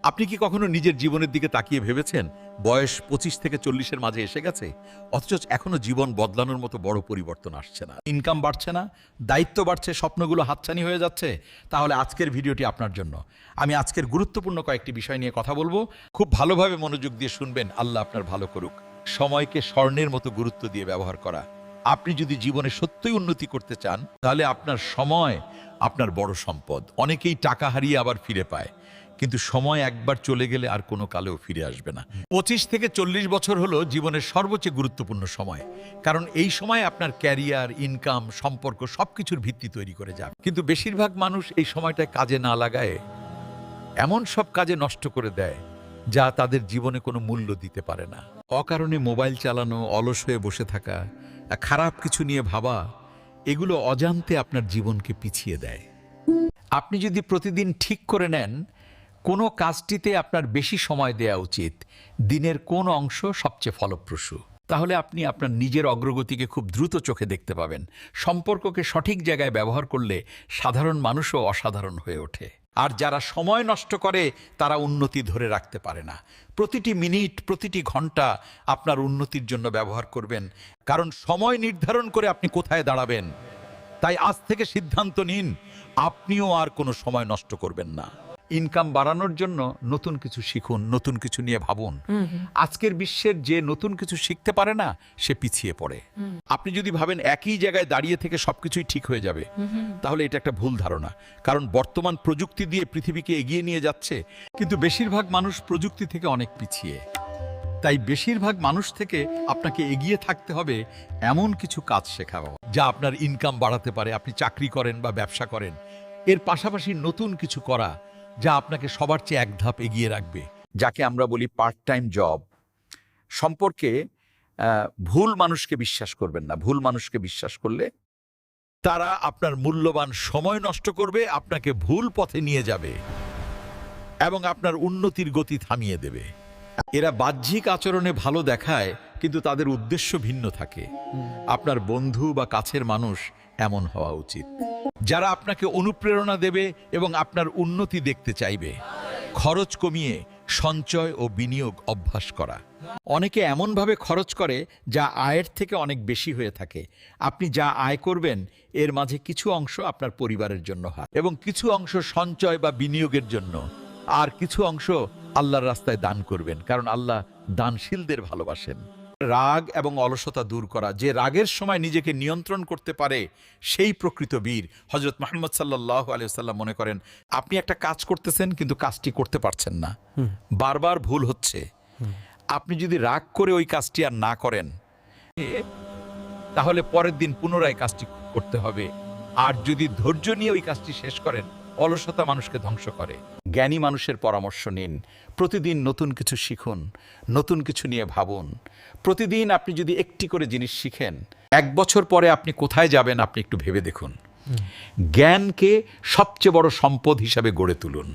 আপনি কি কখনো নিজের জীবনের দিকে তাকিয়ে ভেবেছেন বয়স 25 থেকে 40-এর মাঝে এসে গেছে, অথচ এখনো জীবন বদলানোর মতো বড় পরিবর্তন আসছে না, ইনকাম বাড়ছে না, দায়িত্ব বাড়ছে, স্বপ্নগুলো হাতছানি হয়ে যাচ্ছে? তাহলে আজকের ভিডিওটি আপনার জন্য। আমি আজকের গুরুত্বপূর্ণ কয়েকটি বিষয় নিয়ে কথা বলবো। খুব ভালোভাবে মনোযোগ দিয়ে শুনবেন। আল্লাহ আপনার ভালো করুক। সময়কে স্বর্ণের মতো গুরুত্ব দিয়ে ব্যবহার করা। আপনি যদি জীবনে সত্যই উন্নতি করতে চান, তাহলে আপনার সময় আপনার বড় সম্পদ। অনেকেই টাকা হারিয়ে আবার ফিরে পায়, কিন্তু সময় একবার চলে গেলে আর কোনো কালেও ফিরে আসবে না। 25 থেকে 40 বছর হলো জীবনের সর্বোচ্চ গুরুত্বপূর্ণ সময়, কারণ এই সময় আপনার ক্যারিয়ার, ইনকাম, সম্পর্ক সবকিছুর ভিত্তি তৈরি করে যাবে। কিন্তু বেশিরভাগ মানুষ এই সময়টা কাজে না লাগায় এমন সব কাজে নষ্ট করে দেয় যা তাদের জীবনে কোনো মূল্য দিতে পারে না। অকারণে মোবাইল চালানো, অলস হয়ে বসে থাকা, খারাপ কিছু নিয়ে ভাবা, এগুলো অজান্তে আপনার জীবনকে পিছিয়ে দেয়। আপনি যদি প্রতিদিন ঠিক করে নেন কোনো কাজটিতে আপনার বেশি সময় দেওয়া উচিত, দিনের কোন অংশ সবচেয়ে ফলপ্রসূ, তাহলে আপনি আপনার নিজের অগ্রগতিকে খুব দ্রুত চোখে দেখতে পাবেন। সম্পর্ককে সঠিক জায়গায় ব্যবহার করলে সাধারণ মানুষও অসাধারণ হয়ে ওঠে। আর যারা সময় নষ্ট করে তারা উন্নতি ধরে রাখতে পারে না। প্রতিটি মিনিট, প্রতিটি ঘন্টা আপনার উন্নতির জন্য ব্যবহার করবেন, কারণ সময় নির্ধারণ করে আপনি কোথায় দাঁড়াবেন। তাই আজ থেকে সিদ্ধান্ত নিন, আপনিও আর কোনো সময় নষ্ট করবেন না। ইনকাম বাড়ানোর জন্য নতুন কিছু শিখুন, নতুন কিছু নিয়ে ভাবুন। আজকের বিশ্বের যে নতুন কিছু শিখতে পারে না, সে পিছিয়ে পড়ে। আপনি যদি ভাবেন একই জায়গায় দাঁড়িয়ে থেকে সবকিছুই ঠিক হয়ে যাবে, তাহলে এটা একটা ভুল ধারণা। কারণ বর্তমান প্রযুক্তি দিয়ে পৃথিবীকে এগিয়ে নিয়ে যাচ্ছে, কিন্তু বেশিরভাগ মানুষ প্রযুক্তি থেকে অনেক পিছিয়ে। তাই বেশিরভাগ মানুষ থেকে আপনাকে এগিয়ে থাকতে হবে এমন কিছু কাজ শেখাও যা আপনার ইনকাম বাড়াতে পারে। আপনি চাকরি করেন বা ব্যবসা করেন, এর পাশাপাশি নতুন কিছু করা যা আপনাকে সবার চেয়ে এক ধাপ এগিয়ে রাখবে, যাকে আমরা বলি পার্ট টাইম জব। সম্পর্কে ভুল মানুষকে বিশ্বাস করবেন না। ভুল মানুষকে বিশ্বাস করলে তারা আপনার মূল্যবান সময় নষ্ট করবে, আপনাকে ভুল পথে নিয়ে যাবে এবং আপনার উন্নতির গতি থামিয়ে দেবে। এরা বাহ্যিক আচরণে ভালো দেখায়, কিন্তু তাদের উদ্দেশ্য ভিন্ন থাকে। আপনার বন্ধু বা কাছের মানুষ এমন হওয়া উচিত যারা আপনাকে অনুপ্রেরণা দেবে এবং আপনার উন্নতি দেখতে চাইবে। খরচ কমিয়ে সঞ্চয় ও বিনিয়োগ অভ্যাস করা। অনেকে এমনভাবে খরচ করে যা আয়ের থেকে অনেক বেশি হয়ে থাকে। আপনি যা আয় করবেন এর মাঝে কিছু অংশ আপনার পরিবারের জন্য হয় এবং কিছু অংশ সঞ্চয় বা বিনিয়োগের জন্য, আর কিছু অংশ আল্লাহর রাস্তায় দান করবেন, কারণ আল্লাহ দানশীলদের ভালোবাসেন। রাগ এবং অলসতা দূর করা। যে রাগের সময় নিজেকে নিয়ন্ত্রণ করতে পারে সেই প্রকৃত বীর। হযরত মুহাম্মদ সাল্লাল্লাহু আলাইহি ওয়াসাল্লাম মনে করেন, আপনি একটা কাজ করতেছেন কিন্তু কাজটি করতে পারছেন না, বারবার ভুল হচ্ছে। আপনি যদি রাগ করে ওই কাজটি আর না করেন, তাহলে পরের দিন পুনরায় কাজটি করতে হবে। আর যদি ধৈর্য নিয়ে ওই কাজটি শেষ করেন, অলসতা মানুষকে ধ্বংস করে। জ্ঞানী মানুষের পরামর্শ নিন। প্রতিদিন নতুন কিছু শিখুন, নতুন কিছু নিয়ে ভাবুন। প্রতিদিন আপনি যদি একটি করে জিনিস শিখেন, 1 বছর পরে আপনি কোথায় যাবেন আপনি একটু ভেবে দেখুন। জ্ঞানকে সবচেয়ে বড় সম্পদ হিসাবে গড়ে তুলুন।